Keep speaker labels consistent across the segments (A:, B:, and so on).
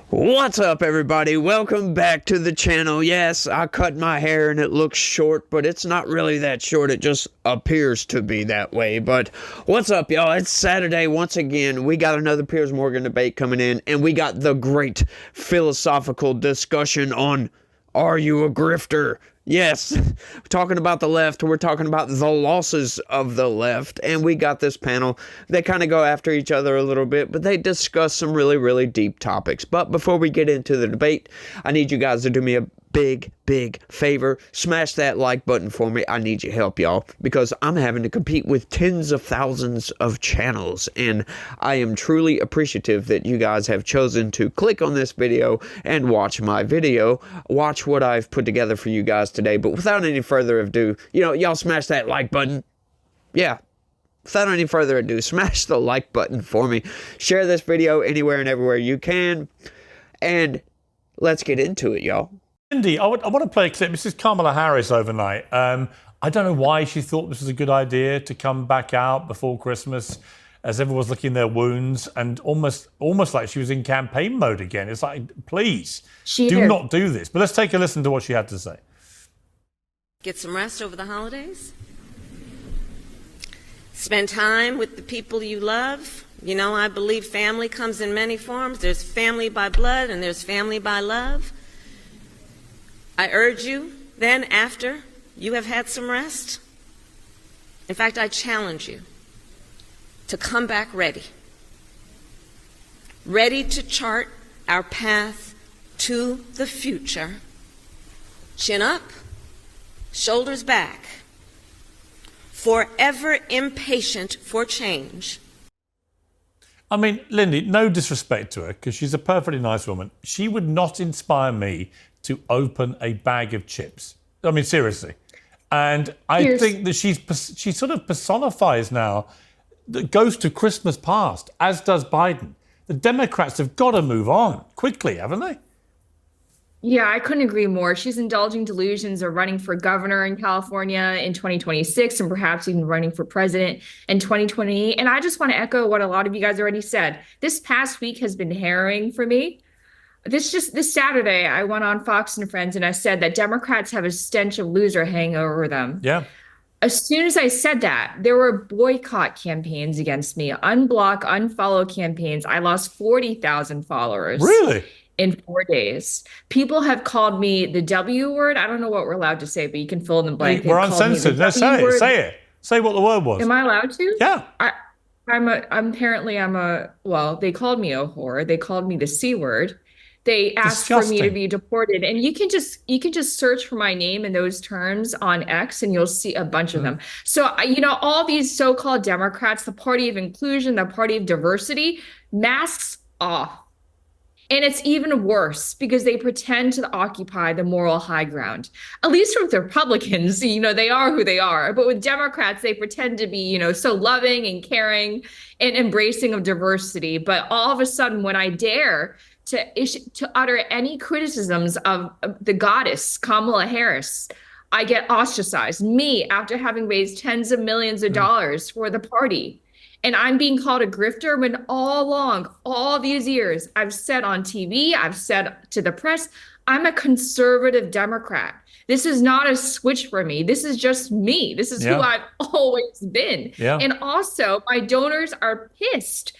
A: What's up, everybody? Welcome back to the channel. Yes, I cut my hair and it looks short, but it's not really that short. It just appears to be that way. But what's up, y'all? It's Saturday once again. We got another Piers Morgan debate coming in, and we got the great philosophical discussion on, are you a grifter? Yes, we're talking about the left. We're talking about the losses of the left. And we got this panel. They kind of go after each other a little bit, but they discuss some really, really deep topics. But before we get into the debate, I need you guys to do me a big favor. Smash that like button for me. I need your help, y'all, because I'm having to compete with tens of thousands of channels, and I am truly appreciative that you guys have chosen to click on this video and watch my video, watch what I've put together for you guys today. But without any further ado, y'all smash that like button. Yeah. Without any further ado, smash the like button for me. Share this video anywhere and everywhere you can, and let's get into it, y'all.
B: Cindy, I want to play a clip. This is Kamala Harris overnight. I don't know why she thought this was a good idea to come back out before Christmas as everyone's licking their wounds, and almost like she was in campaign mode again. It's like, please, do not do this. But let's take a listen to what she had to say.
C: Get some rest over the holidays. Spend time with the people you love. I believe family comes in many forms. There's family by blood and there's family by love. I urge you, then, after you have had some rest, in fact, I challenge you to come back ready to chart our path to the future. Chin up, shoulders back, forever impatient for change.
B: I mean, Lindy, no disrespect to her, because she's a perfectly nice woman. She would not inspire me to open a bag of chips. I mean, seriously. And I think that she sort of personifies now the ghost of Christmas past, as does Biden. The Democrats have got to move on quickly, haven't they?
D: Yeah, I couldn't agree more. She's indulging delusions of running for governor in California in 2026 and perhaps even running for president in 2028. And I just want to echo what a lot of you guys already said. This past week has been harrowing for me. This Saturday, I went on Fox and Friends and I said that Democrats have a stench of loser hanging over them.
B: Yeah.
D: As soon as I said that, there were boycott campaigns against me, unblock, unfollow campaigns. I lost 40,000 followers.
B: Really?
D: In 4 days. People have called me the W word. I don't know what we're allowed to say, but you can fill in the blank.
B: We're uncensored. No, say it. Say what the word was.
D: Am I allowed to?
B: Yeah.
D: Well, they called me a whore. They called me the C word. They asked for me to be deported. And you can just search for my name in those terms on X and you'll see a bunch of them. So, all these so-called Democrats, the party of inclusion, the party of diversity, masks off. And it's even worse because they pretend to occupy the moral high ground. At least with Republicans, they are who they are. But with Democrats, they pretend to be, so loving and caring and embracing of diversity. But all of a sudden, when I dare to utter any criticisms of the goddess, Kamala Harris, I get ostracized. Me, after having raised tens of millions of dollars for the party. And I'm being called a grifter when all along, all these years, I've said on TV, I've said to the press, I'm a conservative Democrat. This is not a switch for me. This is just me. This is who I've always been. Yeah. And also, my donors are pissed.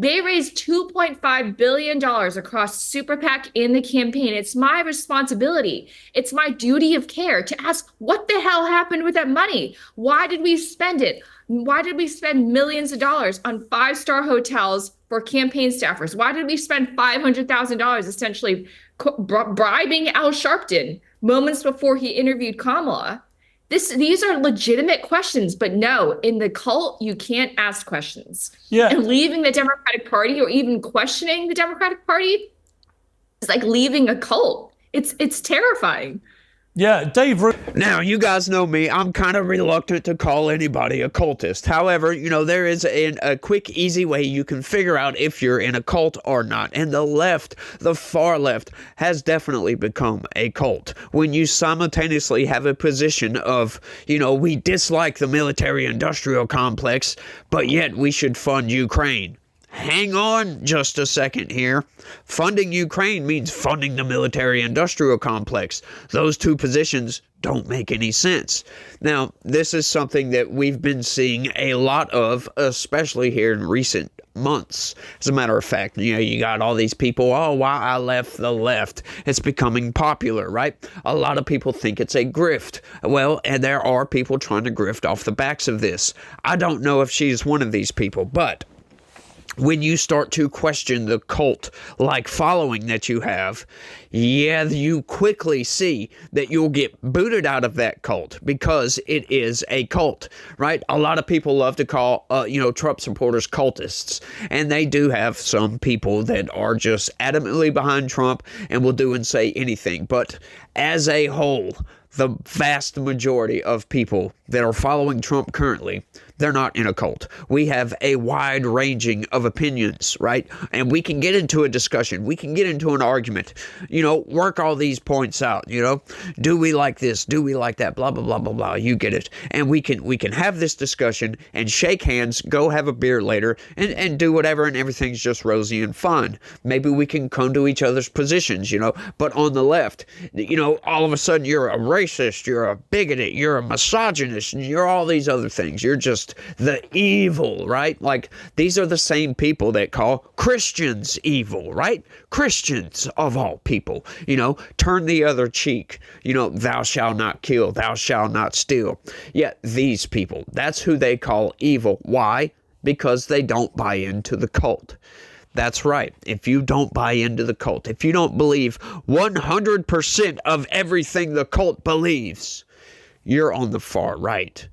D: They raised $2.5 billion across Super PAC in the campaign. It's my responsibility. It's my duty of care to ask what the hell happened with that money? Why did we spend it? Why did we spend millions of dollars on five-star hotels for campaign staffers? Why did we spend $500,000 essentially bribing Al Sharpton moments before he interviewed Kamala? These are legitimate questions, but no, in the cult, you can't ask questions. Yeah. And leaving the Democratic Party or even questioning the Democratic Party is like leaving a cult. It's terrifying.
B: Yeah, Dave Rubin.
A: Now, you guys know me. I'm kind of reluctant to call anybody a cultist. However, there is a quick, easy way you can figure out if you're in a cult or not. And the left, the far left, has definitely become a cult. When you simultaneously have a position of, we dislike the military-industrial complex, but yet we should fund Ukraine. hang on just a second here. Funding Ukraine means funding the military-industrial complex. Those two positions don't make any sense. Now, this is something that we've been seeing a lot of, especially here in recent months. As a matter of fact, you got all these people, oh, why I left the left. It's becoming popular, right? A lot of people think it's a grift. Well, and there are people trying to grift off the backs of this. I don't know if she's one of these people, but when you start to question the cult-like following that you have, you quickly see that you'll get booted out of that cult because it is a cult, right? A lot of people love to call, Trump supporters cultists, and they do have some people that are just adamantly behind Trump and will do and say anything. But as a whole, the vast majority of people that are following Trump currently, they're not in a cult. We have a wide ranging of opinions, right? And we can get into a discussion. We can get into an argument, work all these points out, do we like this? Do we like that? Blah, blah, blah, blah, blah. You get it. And we can have this discussion and shake hands, go have a beer later and do whatever. And everything's just rosy and fun. Maybe we can come to each other's positions, but on the left, all of a sudden you're a racist, you're a bigot, you're a misogynist, and you're all these other things. You're just the evil, right? Like, these are the same people that call Christians evil, right? Christians, of all people, turn the other cheek, thou shalt not kill, thou shalt not steal. Yet these people, that's who they call evil. Why? Because they don't buy into the cult. That's right. If you don't buy into the cult, if you don't believe 100% of everything the cult believes, you're on the far right.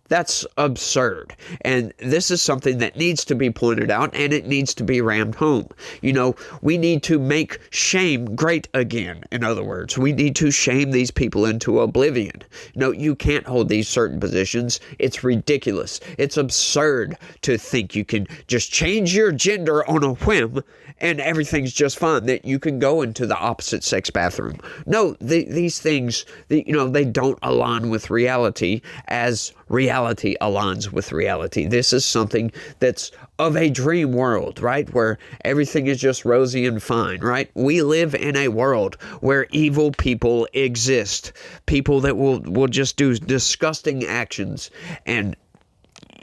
A: That's absurd. And this is something that needs to be pointed out, and it needs to be rammed home. We need to make shame great again. In other words, we need to shame these people into oblivion. You can't hold these certain positions. It's ridiculous. It's absurd to think you can just change your gender on a whim and everything's just fine, that you can go into the opposite sex bathroom. No, these things, they don't align with reality as reality aligns with reality. This is something that's of a dream world, right? Where everything is just rosy and fine, right? We live in a world where evil people exist. People that will just do disgusting actions. And,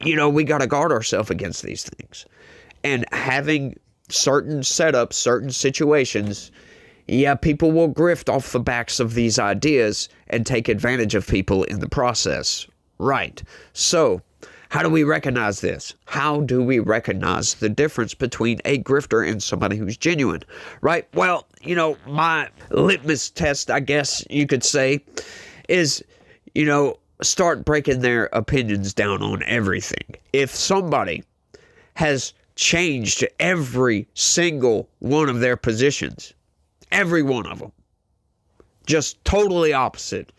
A: we got to guard ourselves against these things. And having certain setups, certain situations, people will grift off the backs of these ideas and take advantage of people in the process. Right. So, how do we recognize this? How do we recognize the difference between a grifter and somebody who's genuine? Right? Well, my litmus test, I guess you could say, is, start breaking their opinions down on everything. If somebody has changed every single one of their positions, every one of them, just totally opposite,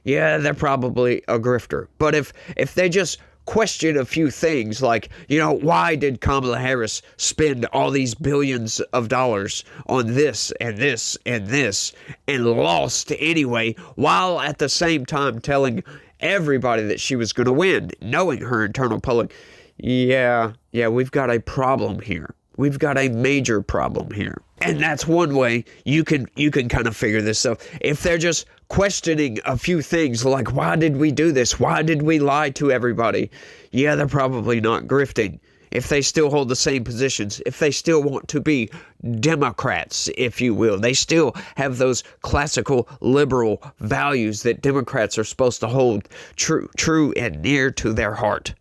A: they're probably a grifter. But if they just question a few things like, why did Kamala Harris spend all these billions of dollars on this and this and this and lost anyway, while at the same time telling everybody that she was going to win, knowing her internal public, we've got a problem here. We've got a major problem here. And that's one way you can kind of figure this out. If they're just questioning a few things like, why did we do this? Why did we lie to everybody? They're probably not grifting. If they still hold the same positions, if they still want to be Democrats, if you will, they still have those classical liberal values that Democrats are supposed to hold true and near to their heart,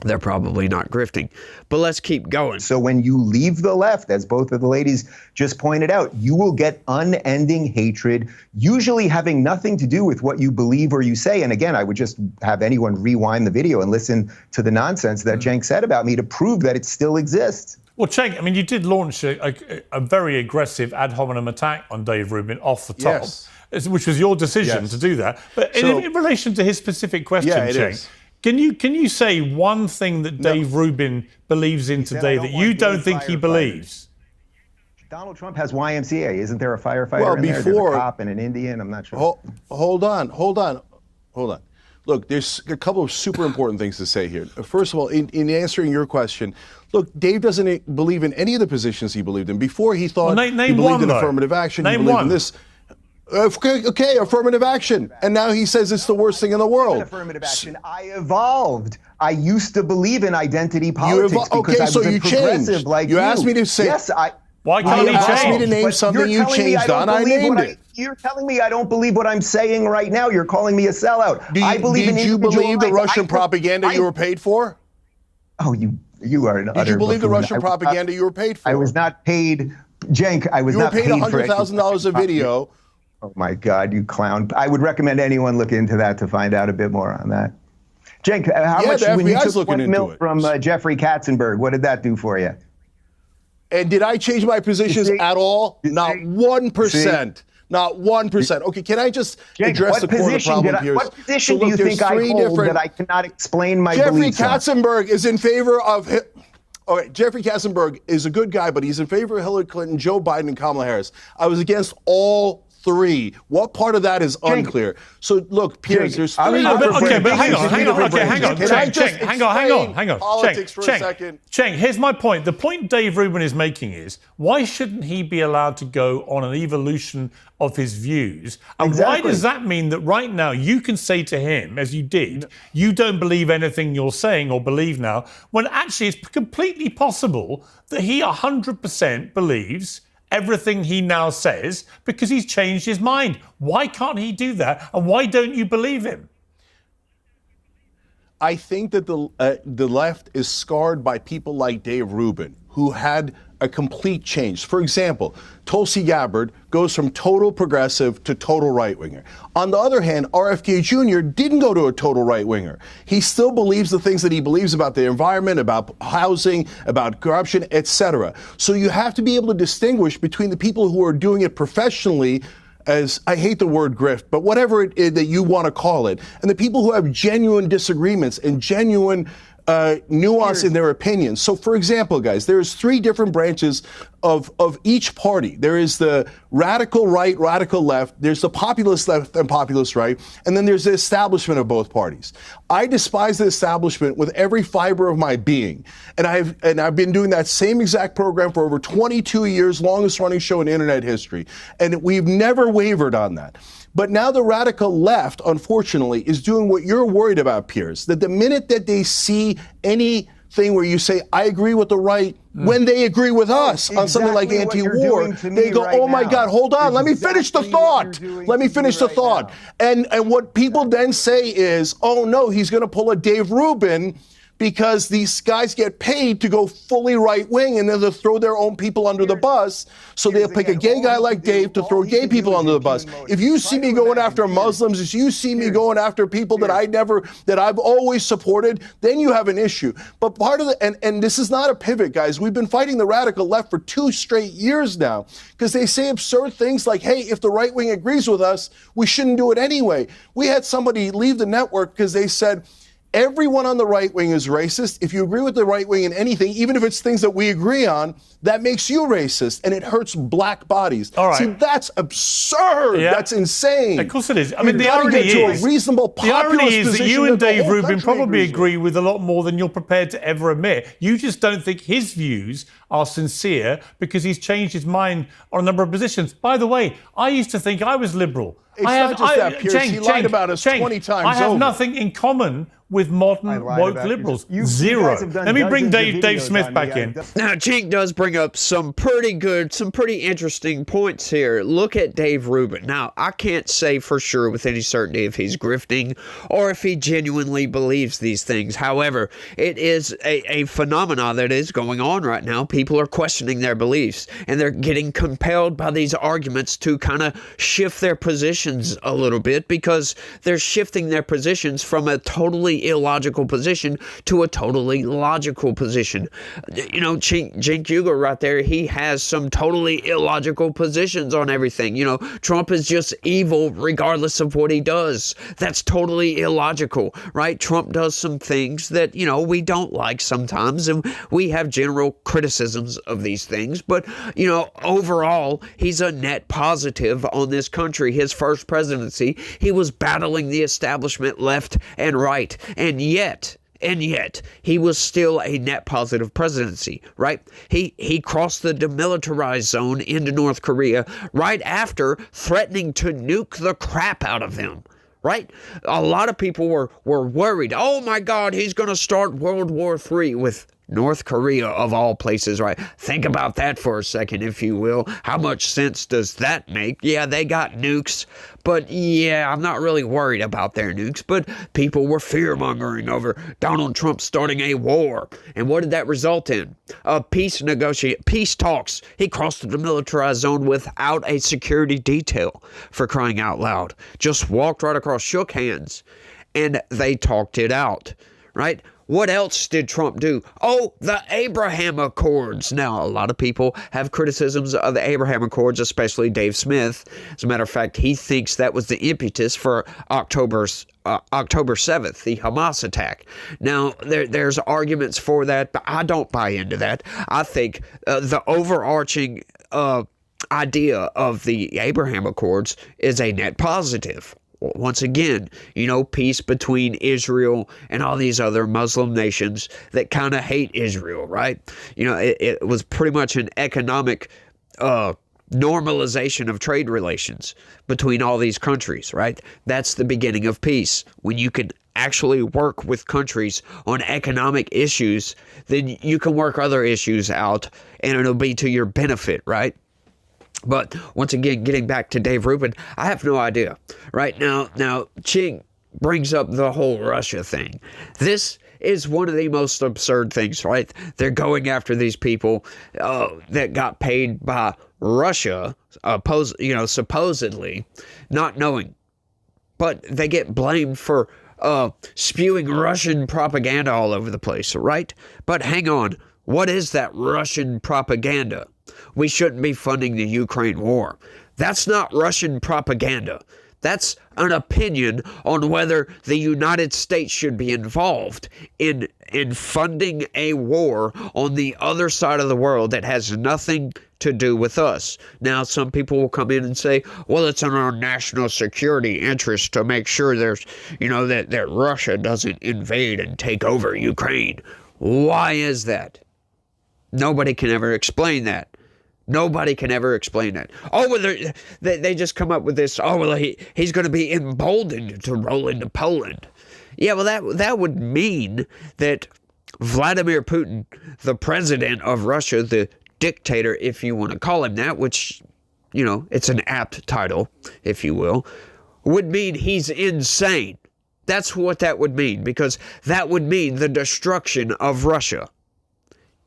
A: they're probably not grifting. But let's keep going.
E: So when you leave the left, as both of the ladies just pointed out, you will get unending hatred, usually having nothing to do with what you believe or you say. And again, I would just have anyone rewind the video and listen to the nonsense that Cenk said about me to prove that it still exists.
B: Well, Cenk, you did launch a very aggressive ad hominem attack on Dave Rubin off the top, which was your decision to do that. But in relation to his specific question, Cenk, can you say one thing that Dave Rubin believes in today that you don't think he believes?
E: Donald Trump has YMCA. Isn't there a firefighter in there? There's a cop and an Indian. I'm not sure.
F: Hold on. look, there's a couple of super important things to say here. First of all, in answering your question, look, Dave doesn't believe in any of the positions he believed in. Before he thought he believed in affirmative action, he believed in this. Okay, affirmative action. And now he says it's the worst thing in the world.
E: Affirmative action. I evolved. I used to believe in identity politics because I was a progressive like you.
F: You asked me to say.
E: Yes,
B: Why can't he
F: asked me
B: change?
F: to name something you changed on. I named it.
E: You're telling me I don't believe what I'm saying right now. You're calling me a sellout.
F: Did you believe the Russian propaganda you were paid for?
E: Oh, you are an utter
F: Did you believe the
E: buffoon.
F: Russian propaganda you were paid for?
E: I was not paid, Cenk. I was not paid for it.
F: You were paid $100,000 a video.
E: Oh my God, you clown! I would recommend anyone look into that to find out a bit more on that. Cenk, how much when you took $1 million from Jeffrey Katzenberg? What did that do for you?
F: And did I change my positions at all? Not 1%. Not 1%. Okay, can I just address the core of the problem here?
E: What position do you think I hold that I cannot explain my beliefs on?
F: Jeffrey Katzenberg is in favor of. Okay, Jeffrey Katzenberg is a good guy, but he's in favor of Hillary Clinton, Joe Biden, and Kamala Harris. I was against all three. What part of that is unclear? So look, Piers, there's three different
B: hang on.
F: Can I just
B: hang on.
F: Politics for a second.
B: Cenk, here's my point. The point Dave Rubin is making is, why shouldn't he be allowed to go on an evolution of his views? And why does that mean that right now you can say to him, as you did, you don't believe anything you're saying or believe now, when actually it's completely possible that he 100% believes everything he now says because he's changed his mind? Why can't he do that? And why don't you believe him?
F: I think that the left is scarred by people like Dave Rubin, who had a complete change. For example, Tulsi Gabbard goes from total progressive to total right-winger. On the other hand, RFK Jr. didn't go to a total right-winger. He still believes the things that he believes about the environment, about housing, about corruption, etc. So you have to be able to distinguish between the people who are doing it professionally, as I hate the word grift, but whatever it is that you want to call it, and the people who have genuine disagreements and genuine nuance in their opinions. So, for example, guys, there's three different branches of each party. There is the radical right, radical left, there's the populist left and populist right, and then there's the establishment of both parties. I despise the establishment with every fiber of my being. And I've been doing that same exact program for over 22 years, longest running show in internet history. And we've never wavered on that. But now the radical left, unfortunately, is doing what you're worried about, Piers, that the minute that they see anything where you say, I agree with the right, when they agree with us on something like anti-war, they go, oh my God, hold on, let me finish the thought. Let me finish the thought. And what people then say is, oh no, he's going to pull a Dave Rubin because these guys get paid to go fully right-wing and then they'll throw their own people under the bus. So they'll pick a gay guy like Dave to throw gay people under the bus. If you see me going after Muslims, if you see me going after people that I've always supported, then you have an issue. But part of and this is not a pivot, guys. We've been fighting the radical left for 2 straight years now because they say absurd things like, hey, if the right wing agrees with us, we shouldn't do it anyway. We had somebody leave the network because they said, everyone on the right wing is racist. If you agree with the right wing in anything, even if it's things that we agree on, that makes you racist, and it hurts black bodies.
B: All right.
F: See, that's absurd.
B: Yeah.
F: That's insane.
B: Of course it is. I mean, the irony is that you and Dave Rubin probably agree with a lot more than you're prepared to ever admit. You just don't think his views are sincere because he's changed his mind on a number of positions. By the way, I used to think I was liberal.
F: It's not just that, Piers. He lied about us 20 times over.
B: I have nothing in common with modern woke liberals. Zero. Let me bring Dave Smith back in.
A: Now, Cenk does bring up some pretty interesting points here. Look at Dave Rubin. Now, I can't say for sure with any certainty if he's grifting or if he genuinely believes these things. However, it is a phenomena that is going on right now. People are questioning their beliefs, and they're getting compelled by these arguments to kind of shift their positions a little bit because they're shifting their positions from a totally totally illogical position to a totally logical position. You know, Cenk Uygur right there, he has some totally illogical positions on everything. You know, Trump is just evil regardless of what he does. That's totally illogical, right? Trump does some things that, you know, we don't like sometimes, and we have general criticisms of these things. But, you know, overall, he's a net positive on this country. His first presidency, he was battling the establishment left and right. And yet, he was still a net positive presidency, right? He crossed the demilitarized zone into North Korea right after threatening to nuke the crap out of them. Right? A lot of people were worried. Oh my God, he's going to start World War III with North Korea of all places, right? Think about that for a second, if you will. How much sense does that make? Yeah, they got nukes, but yeah, I'm not really worried about their nukes. But people were fear-mongering over Donald Trump starting a war. And what did that result in? Peace talks. He crossed the demilitarized zone without a security detail, for crying out loud. Just walked right across, shook hands, and they talked it out, right? What else did Trump do? Oh, the Abraham Accords. Now, a lot of people have criticisms of the Abraham Accords, especially Dave Smith. As a matter of fact, he thinks that was the impetus for October 7th, the Hamas attack. Now, there's arguments for that, but I don't buy into that. I think the overarching idea of the Abraham Accords is a net positive. Once again, you know, peace between Israel and all these other Muslim nations that kind of hate Israel, right? You know, it was pretty much an economic normalization of trade relations between all these countries, right? That's the beginning of peace. When you can actually work with countries on economic issues, then you can work other issues out and it'll be to your benefit, right? But once again, getting back to Dave Rubin, I have no idea. Right now, Cenk brings up the whole Russia thing. This is one of the most absurd things, right? They're going after these people that got paid by Russia, supposedly, not knowing. But they get blamed for spewing Russian propaganda all over the place, right? But hang on, what is that Russian propaganda? We shouldn't be funding the Ukraine war. That's not Russian propaganda. That's an opinion on whether the United States should be involved in funding a war on the other side of the world that has nothing to do with us. Now, some people will come in and say, well, it's in our national security interest to make sure there's, you know, that Russia doesn't invade and take over Ukraine. Why is that? Nobody can ever explain that. Nobody can ever explain that. Oh, well, they just come up with this, oh, well, he's going to be emboldened to roll into Poland. Yeah, well, that would mean that Vladimir Putin, the president of Russia, the dictator, if you want to call him that, which, you know, it's an apt title, if you will, would mean he's insane. That's what that would mean, because that would mean the destruction of Russia.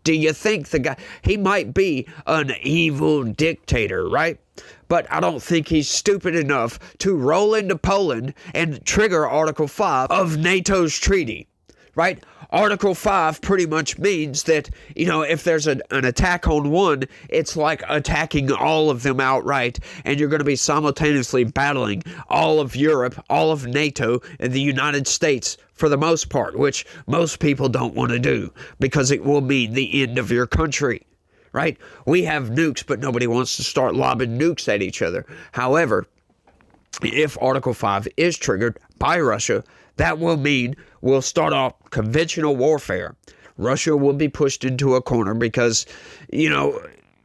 A: Do you think the guy, he might be an evil dictator, right? But I don't think he's stupid enough to roll into Poland and trigger Article 5 of NATO's treaty, right? Article 5 pretty much means that, you know, if there's an attack on one, it's like attacking all of them outright, and you're going to be simultaneously battling all of Europe, all of NATO, and the United States for the most part, which most people don't want to do because it will mean the end of your country, right? We have nukes, but nobody wants to start lobbing nukes at each other. However, if Article 5 is triggered by Russia, that will mean we'll start off conventional warfare. Russia will be pushed into a corner because, you know,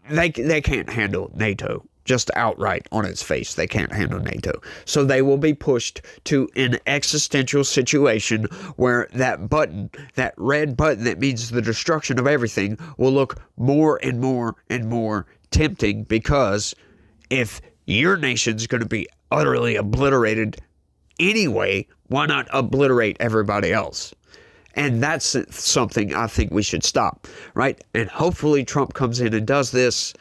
A: they can't handle NATO. Just outright on its face, they can't handle NATO. So they will be pushed to an existential situation where that button, that red button that means the destruction of everything, will look more and more and more tempting, because if your nation's going to be utterly obliterated anyway, why not obliterate everybody else? And that's something I think we should stop, right? And hopefully Trump comes in and does this,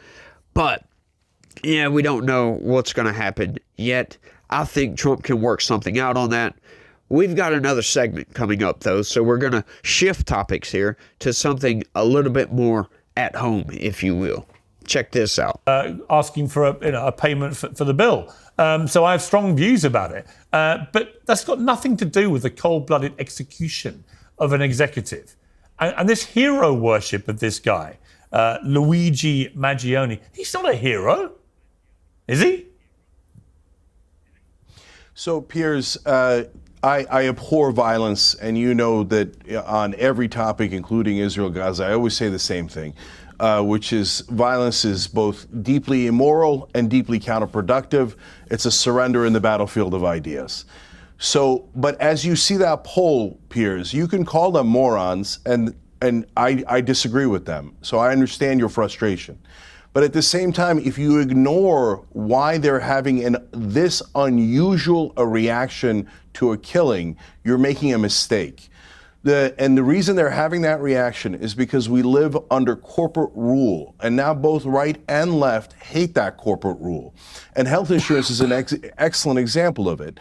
A: but yeah, we don't know what's going to happen yet. I think Trump can work something out on that. We've got another segment coming up, though, so we're going to shift topics here to something a little bit more at home, if you will. Check this out.
B: Asking for a payment for the bill. So I have strong views about it. But that's got nothing to do with the cold-blooded execution of an executive. And this hero worship of this guy, Luigi Maggioni, he's not a hero, is he?
F: So, Piers, I abhor violence, and you know that on every topic, including Israel-Gaza, I always say the same thing, which is violence is both deeply immoral and deeply counterproductive. It's a surrender in the battlefield of ideas. So, but as you see that poll, Piers, you can call them morons, and I disagree with them. So I understand your frustration. But at the same time, if you ignore why they're having this unusual a reaction to a killing, you're making a mistake. And the reason they're having that reaction is because we live under corporate rule. And now both right and left hate that corporate rule. And health insurance is an excellent example of it.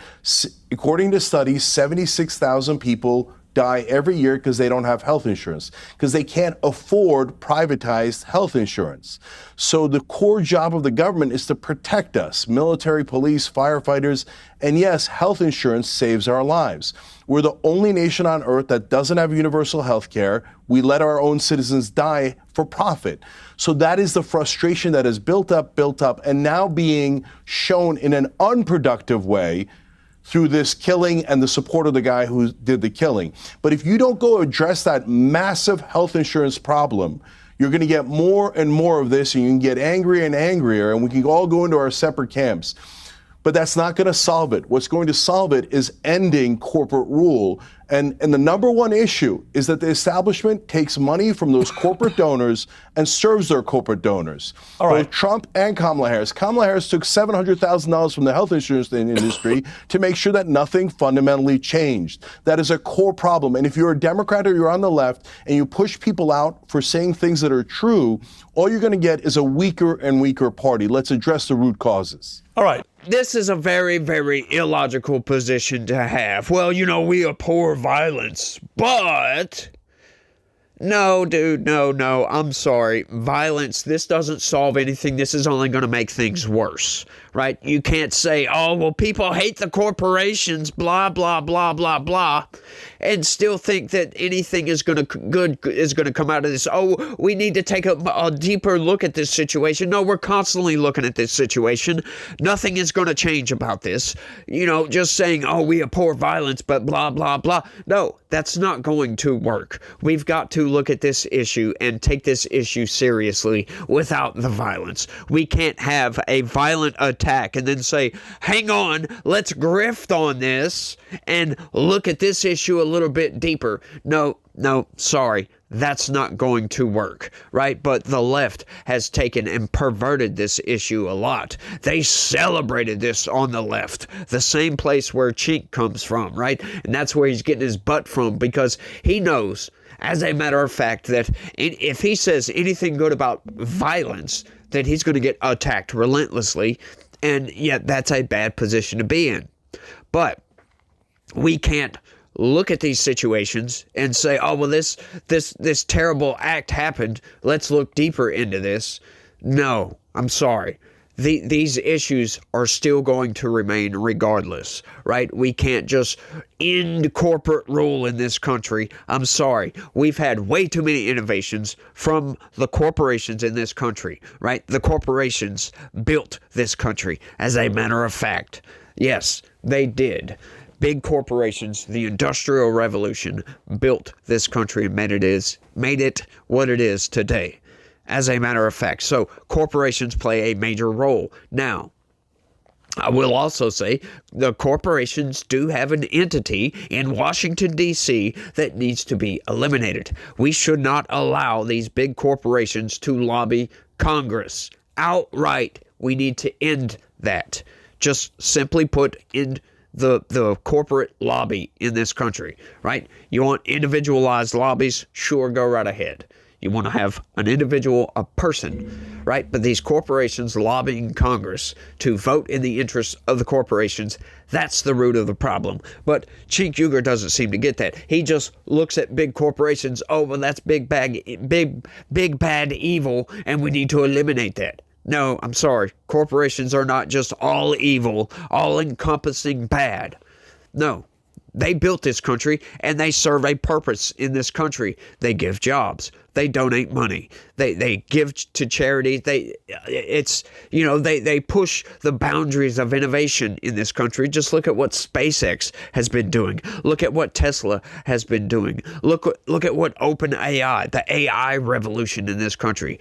F: According to studies, 76,000 people die every year because they don't have health insurance, because they can't afford privatized health insurance. So the core job of the government is to protect us, military, police, firefighters, and yes, health insurance saves our lives. We're the only nation on earth that doesn't have universal health care. We let our own citizens die for profit. So that is the frustration that has built up, and now being shown in an unproductive way through this killing and the support of the guy who did the killing. But if you don't go address that massive health insurance problem, you're going to get more and more of this, and you can get angrier and angrier, and we can all go into our separate camps. But that's not going to solve it. What's going to solve it is ending corporate rule. And the number one issue is that the establishment takes money from those corporate donors and serves their corporate donors.
B: All right.
F: Both Trump and Kamala Harris. Kamala Harris took $700,000 from the health insurance industry to make sure that nothing fundamentally changed. That is a core problem. And if you're a Democrat or you're on the left and you push people out for saying things that are true, all you're going to get is a weaker and weaker party. Let's address the root causes.
B: All right.
A: This is a very, very illogical position to have. Well, you know, we abhor violence, but... No, dude, no, I'm sorry. Violence, this doesn't solve anything. This is only going to make things worse, right? You can't say, oh, well, people hate the corporations, blah, blah, blah, blah, blah, and still think that anything is going to come out of this. Oh, we need to take a deeper look at this situation. No, we're constantly looking at this situation. Nothing is going to change about this. You know, just saying, oh, we abhor violence, but blah, blah, blah. No, that's not going to work. We've got to look at this issue and take this issue seriously without the violence. We can't have a violent attack and then say, hang on, let's grift on this and look at this issue a little bit deeper. No, sorry. That's not going to work, right? But the left has taken and perverted this issue a lot. They celebrated this on the left, the same place where Cenk comes from, right? And that's where he's getting his butt from, because he knows, as a matter of fact, that if he says anything good about violence, that he's going to get attacked relentlessly, and yet that's a bad position to be in. But we can't look at these situations and say, oh, well, this terrible act happened. Let's look deeper into this. No, I'm sorry. These issues are still going to remain regardless, right? We can't just end corporate rule in this country. I'm sorry. We've had way too many innovations from the corporations in this country, right? The corporations built this country, as a matter of fact. Yes, they did. Big corporations, the Industrial Revolution, built this country and made it what it is today, as a matter of fact. So corporations play a major role. Now, I will also say the corporations do have an entity in Washington, D.C. that needs to be eliminated. We should not allow these big corporations to lobby Congress outright. We need to end that. Just simply put, in the corporate lobby in this country, right? You want individualized lobbies? Sure, go right ahead. You want to have an individual, a person, right? But these corporations lobbying Congress to vote in the interests of the corporations, that's the root of the problem. But Cenk Uygur doesn't seem to get that. He just looks at big corporations, oh, well, that's big bad evil, and we need to eliminate that. No, I'm sorry. Corporations are not just all evil, all-encompassing bad. No. They built this country, and they serve a purpose in this country. They give jobs. They donate money. They give to charities. They push the boundaries of innovation in this country. Just look at what SpaceX has been doing. Look at what Tesla has been doing. Look at what OpenAI, the AI revolution in this country.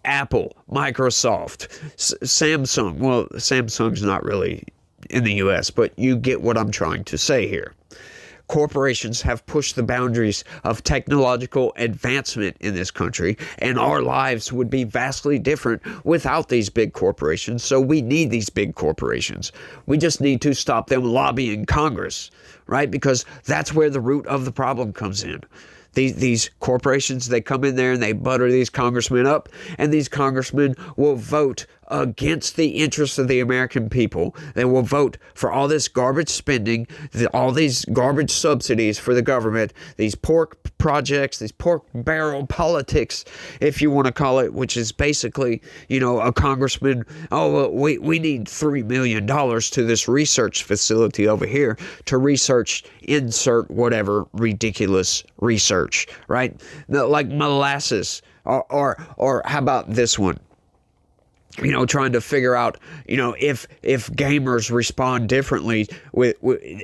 A: Apple, Microsoft, Samsung. Well, Samsung's not really in the U.S., but you get what I'm trying to say here. Corporations have pushed the boundaries of technological advancement in this country, and our lives would be vastly different without these big corporations. So we need these big corporations. We just need to stop them lobbying Congress, right? Because that's where the root of the problem comes in. These corporations, they come in there and they butter these congressmen up, and these congressmen will vote against the interests of the American people. They will vote for all this garbage spending, all these garbage subsidies for the government, these pork projects, these pork barrel politics, if you want to call it, which is basically, a congressman, oh, well, we need $3 million to this research facility over here to research, insert whatever ridiculous research, right? Like molasses, or how about this one? Trying to figure out, if gamers respond differently with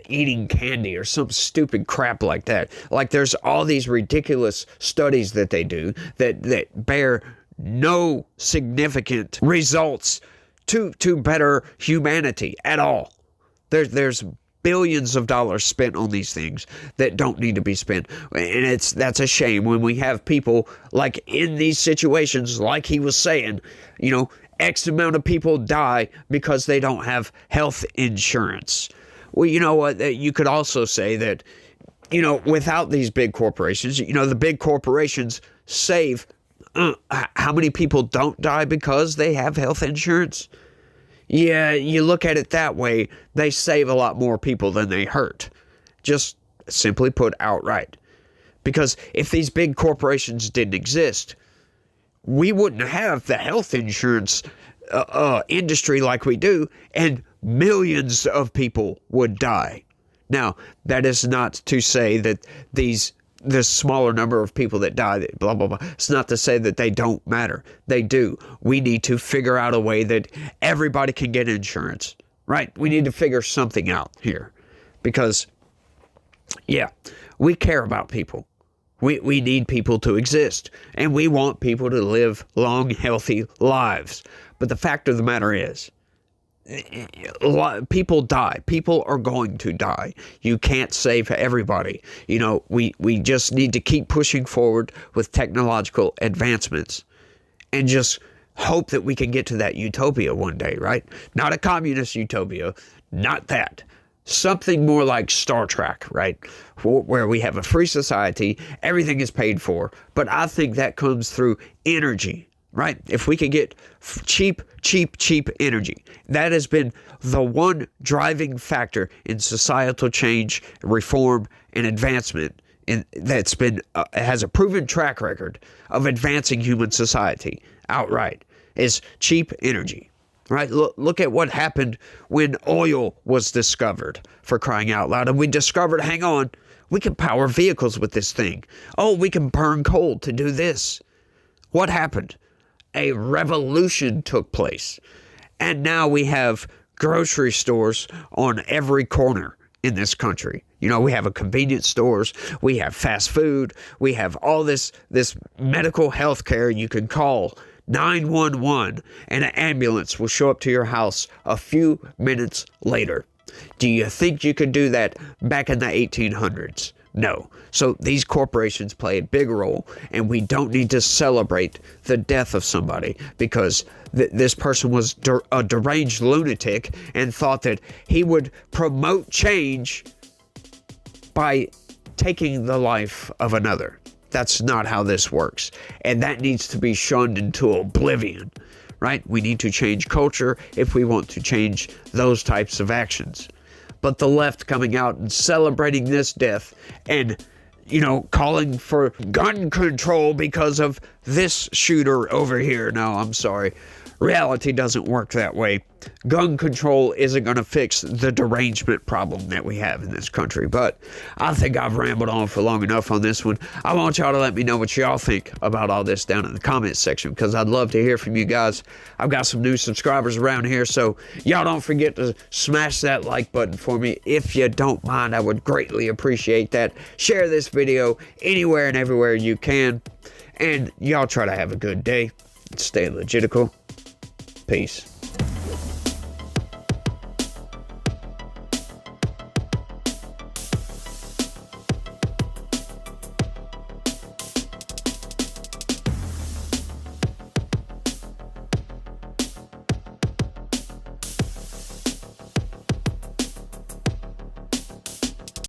A: eating candy or some stupid crap like that. Like, there's all these ridiculous studies that they do that bear no significant results to better humanity at all. There's billions of dollars spent on these things that don't need to be spent. And that's a shame when we have people like in these situations, like he was saying, X amount of people die because they don't have health insurance. Well, you know what? You could also say that, without these big corporations, the big corporations save, how many people don't die because they have health insurance? Yeah, you look at it that way, they save a lot more people than they hurt. Just simply put outright. Because if these big corporations didn't exist, we wouldn't have the health insurance industry like we do, and millions of people would die. Now, that is not to say that the smaller number of people that die, blah, blah, blah. It's not to say that they don't matter. They do. We need to figure out a way that everybody can get insurance, right? We need to figure something out here because, yeah, we care about people. We need people to exist, and we want people to live long, healthy lives. But the fact of the matter is, people die. People are going to die. You can't save everybody. We just need to keep pushing forward with technological advancements and just hope that we can get to that utopia one day, right? Not a communist utopia, not that. Something more like Star Trek, right? Where we have a free society, everything is paid for. But I think that comes through energy, right? If we could get cheap energy, that has been the one driving factor in societal change, reform, and advancement. And that's been has a proven track record of advancing human society outright, is cheap energy. Right? Look at what happened when oil was discovered, for crying out loud. And we discovered, hang on, we can power vehicles with this thing. Oh, we can burn coal to do this. What happened? A revolution took place. And now we have grocery stores on every corner in this country. We have a convenience stores, we have fast food, we have all this medical health care. You can call 911 and an ambulance will show up to your house a few minutes later. Do you think you could do that back in the 1800s? No. So these corporations play a big role, and we don't need to celebrate the death of somebody because this person was a deranged lunatic and thought that he would promote change by taking the life of another. That's not how this works. And that needs to be shunned into oblivion, right? We need to change culture if we want to change those types of actions. But the left coming out and celebrating this death and, you know, calling for gun control because of this shooter over here. No, I'm sorry. Reality doesn't work that way. Gun control isn't going to fix the derangement problem that we have in this country. But I think I've rambled on for long enough on this one. I want y'all to let me know what y'all think about all this down in the comments section, because I'd love to hear from you guys. I've got some new subscribers around here, so y'all don't forget to smash that like button for me. If you don't mind, I would greatly appreciate that. Share this video anywhere and everywhere you can. And y'all try to have a good day. Stay legitical. Peace.